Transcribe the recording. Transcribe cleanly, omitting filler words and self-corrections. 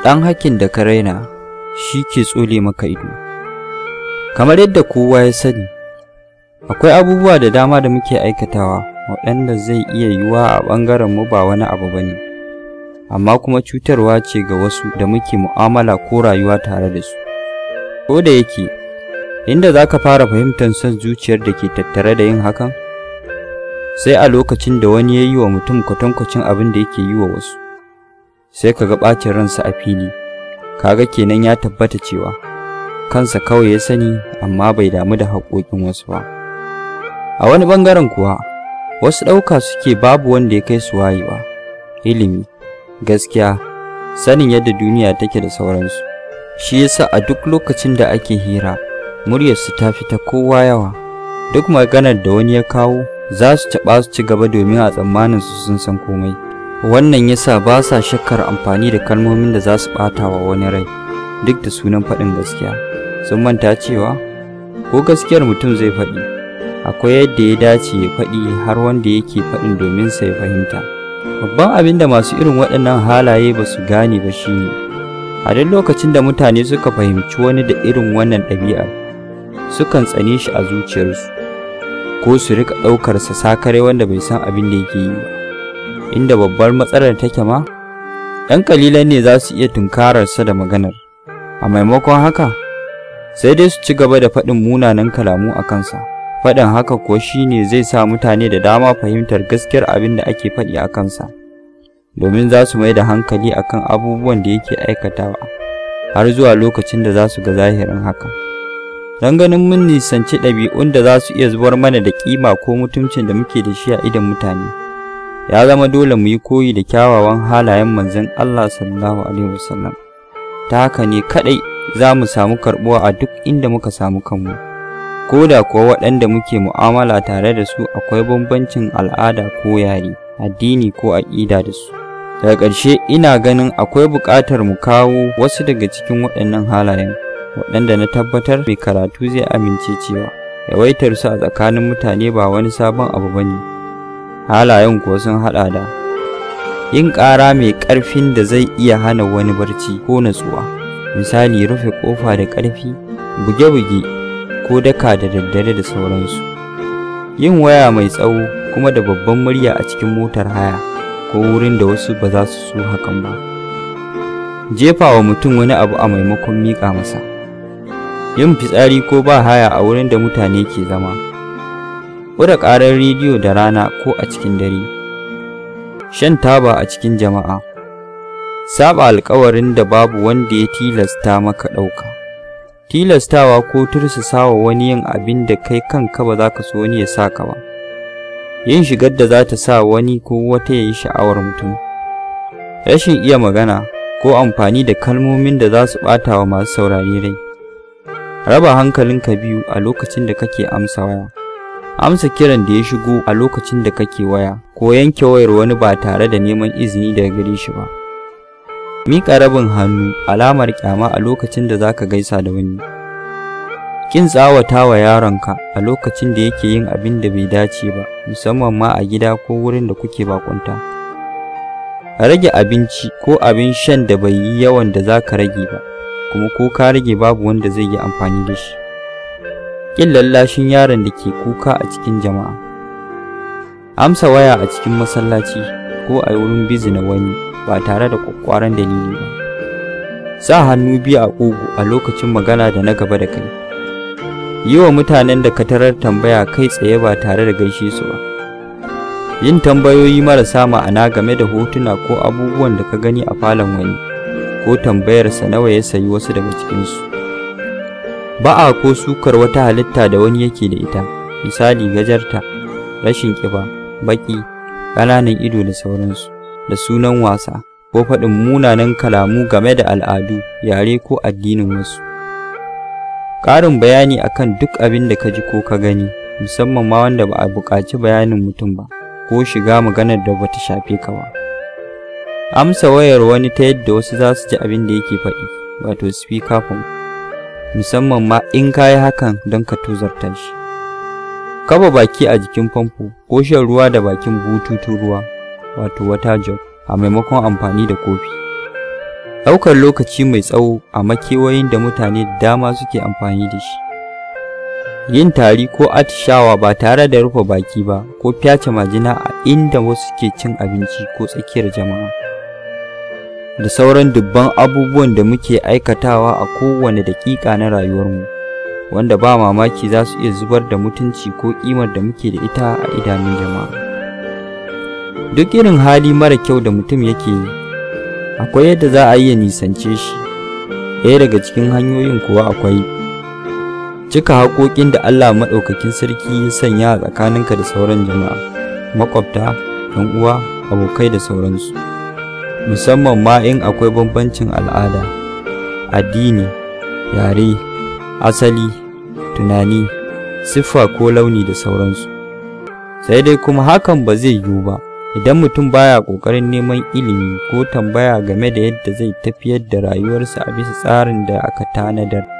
ɗan hakkin da ka raina shi ke tsole maka ido. Kamar yadda kowa ya sani, akwai abubuwa da dama da muke aikatawa waɗanda zai iya yiwuwa a ɓangaren mu ba wani abu bane, amma kuma cutarwa ce ga wasu da muke mu'amala ko rayuwa tare da su. Ko da yake, inda za ka fara fahimtar son zuciyar da ke tattare da yin hakan, sai a lokacin da wani ya yi wa mutum kwatankwacin abin da yake yi wa wasu, sai ka ga ɓacin ransa a fili. Kaga kenan ya tabbata cewa kansa kawai ya sani amma bai damu da haƙoƙin wasu ba. A wani ɓangaren kuwa, wasu ɗauka suke babu wanda ya kai su wayewa, ilimi, gaskiya, sanin yadda duniya take da sauransu. Shi yasa a duk lokacin da ake hira, muryarsu ta fi ta kowa yawa. Duk maganar da wani ya kawo za su taɓa su ci gaba domin a tsammanin su sun san komai. Wannan yasa ba sa shakkar amfani da kalmomin da za su ɓata wa wani rai, duk da sunan faɗin gaskiya. Sun manta cewa ko gaskiyar mutum zai faɗi, akwai yadda ya dace ya faɗi har wanda yake faɗin domin sa ya fahimta. Babban abin da masu irin waɗannan halaye ba su gane ba shine, a duk lokacin da mutane suka fahimci wani da irin wannan ɗabi'ar, sukan tsane shi a zuciyarsu, ko su rika ɗaukarsa sakare wanda bai san abin da yake yi ba. Inda babbar matsalar take ma, ɗan ƙalilan ne za su iya tunkararsa da maganar, a maimakon haka sai dai su ci gaba da faɗin munanan kalamu a kansa. Faɗin haka kuwa shine zai sa mutane da dama fahimtar gaskiyar abin da ake faɗi a kansa, domin za su mai da hankali akan abubuwan da yake aikatawa har zuwa lokacin da za su ga zahirin haka. Don ganin mun nisanci ɗabi'un da za su iya zubar mana da ƙima ko mutuncin da muke da shi a idon mutane, ya zama dole mu yi koyi da kyawawan halayen manzon Allah sallallahu alaihi wasallam. Ta haka ne kaɗai za mu samu karɓuwa a duk inda muka samu kanmu, ko da kuwa waɗanda muke mu'amala tare da su akwai bambancin al'ada ko yare, addini ko aƙida da su. Daga ƙarshe, ina ganin akwai buƙatar mu kawo wasu daga cikin waɗannan halayen, waɗanda na tabbatar mai karatu zai amince cewa yawaitar su a tsakanin mutane ba wani sabon abu bane. Halayen kuwa sun haɗa da yin ƙara mai ƙarfin da zai iya hana wani barci ko natsuwa, misali rufe ƙofa da ƙarfi, buge-buge ko daka da daddare da sauransu. Yin waya mai tsawo kuma da babban murya a cikin motar haya ko wurin da wasu ba za su so hakan ba. Jefa wa mutum wani abu a maimakon miƙa masa. Yin fitsari ko ba haya a wurin da mutane ke zama. Ƙura ƙarar rediyo da rana ko a cikin dare. Shan taba a cikin jama'a. Saba alƙawarin da babu wanda ya tilasta maka ɗauka. Tilastawa ko tursasawa wani yin abin da kai kanka ba za ka so wani ya sa ka ba. Yin shigar da za ta sa wani ko wata ya yi sha'awar mutum. Rashin iya magana ko amfani da kalmomin da za su ɓata wa masu saurare rai. Raba hankalinka biyu a lokacin da kake amsa waya. Amsa kiran da ya shigo a lokacin da kake waya, ko yanke wayar wani ba tare da neman izini daga gare shi ba. Miƙa rabin hannu, alamar ƙyama a lokacin da zaka gaisa da wani. Kin tsawata wa yaronka a lokacin da yake yin abin da bai dace ba, musamman ma a gida ko wurin da kuke bakunta. Rage abinci ko abin shan da bai yi yawan da zaka rage ba, kuma ko ka rage babu wanda zai yi amfani da shi. Ƙin lallashin yaron da ke kuka a cikin jama'a. Amsa waya a cikin masallaci ko a wurin bizina wani ba tare da kwakwaran dalili ba. Sa hannu biyu a ƙugu a lokacin magana da na gaba da kai. Yi wa mutanen da ka tarar tambaya kai tsaye ba tare da gaishe su ba. Yin tambayoyi marasa ma'ana game da hotuna ko abubuwan da ka gani a falon wani, ko tambayarsa nawa ya sayi wasu daga cikinsu. Ba'a ko sukar wata halitta da wani yake da ita, misali gajarta, rashin ƙiba, baƙi, ƙananan ido da sauransu, da sunan wasa ko faɗin munanan kalamu game da al'adu, yare ko addinin wasu. Ƙarin bayani akan duk abin da ka ji ko ka gani, musamman ma wanda ba a buƙaci bayanin mutum ba, ko shiga maganar da bata shafe ka ba. Amsa wayar wani ta yadda wasu za su ji abin da yake faɗi, wato speakerphone, musamman ma in ka yi hakan don ka tuzarta shi. Kaba baki a jikin famfo ko shan ruwa da bakin bututun ruwa, wato water jug, a maimakon amfani da kofi. ɗaukar lokaci mai tsawo a makewayin da mutane da dama suke amfani da shi, yin tari ko atishawa ba tare da rufe baki ba ko fyace majina a inda wasu ke cin abinci ko tsakiyar jama'a, da sauran dubban abubuwan da muke aikatawa a kowane daƙiƙa na rayuwarmu, wanda ba mamaki za su iya zubar da mutunci ko ƙimar da muke da ita a idanun jama'a. Duk irin hali mara kyau da mutum yake yi, akwai yadda za a iya nisance shi. Ɗaya daga cikin hanyoyin kuwa akwai cika haƙoƙin da Allah maɗaukakin sarki ya sanya a tsakaninka da sauran jama'a, maƙwabta, ɗan uwa, abokai da sauransu, musamman ma in akwai bambancin al'ada, addini, yare, asali, tunani, siffa ko launi da sauransu. Sai dai kuma hakan ba zai yiwu ba idan mutum baya ƙoƙarin neman ilimi ko tambaya game da yadda zai tafiyar da rayuwarsa a bisa tsarin da aka tanadar.